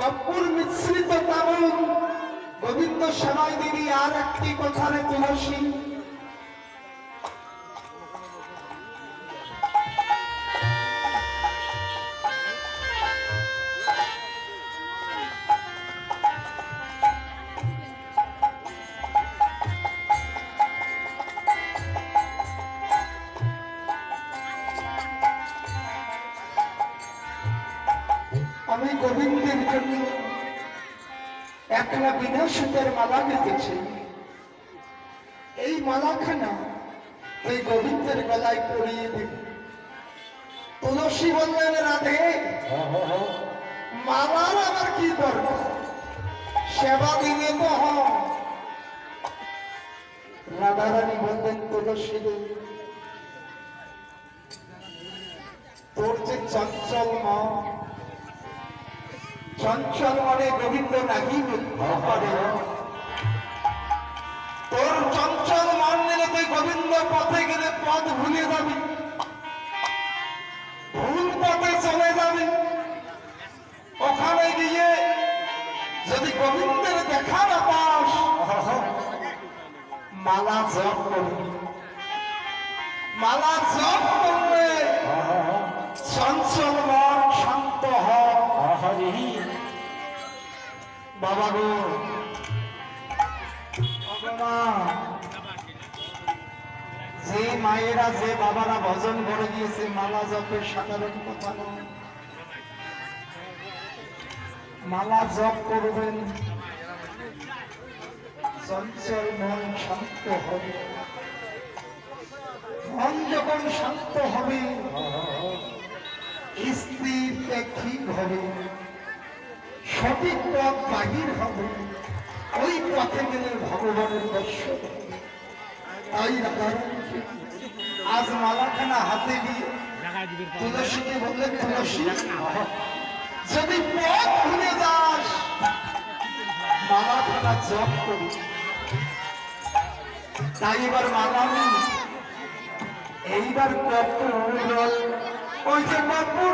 কর্পূর মিশ্রিত তাবুক গোবিন্দ সেবায় দিবি আর একটি কথারে তুলসী আমি গোবিন্দের জন্য একলা বিনা সুতের মালা গেঁথেছি। এই মালাখানা এই গোবিন্দের গলায় পরিয়ে দেব। তুলসী বললেন, রাধে মালার আবার কি দরকার, সেবা দিনে তো হয়। রাধারানী বললেন, তুলসী তোর যে চঞ্চল মা, চঞ্চল মনে গোবিন্দ নাহি করে। তোর চঞ্চল মন নিলে তুই গোবিন্দ পথে গেলে পথ ভুলে যাবি, ভুল পথে চলে যাবি। ওখানে গিয়ে যদি গোবিন্দের দেখা না পাস, মালা জপ করবি। মালা জপ করলে চঞ্চল মন শান্ত হয়। বাবা গো, যে মায়েরা যে বাবারা ভজন করে দিয়েছে, মালা জপের সাধারণ কথা নয়। মালা জপ করবেন, চঞ্চল মন শান্ত হবে। মন যখন শান্ত হবে, স্থির ঠিক হবে, সঠিক পথ বাহির হবে। ওই পথে গেলে ভগবানের দর্শন। তাই আজ মালাখানা হাতে দিয়ে তুলসীকে বললেন, তুলসী যদি পথ ভুলে যাস, মালাখানা জপ করি। তাই এবার মালা এইবার কর্পূর, ওই যে কর্পূর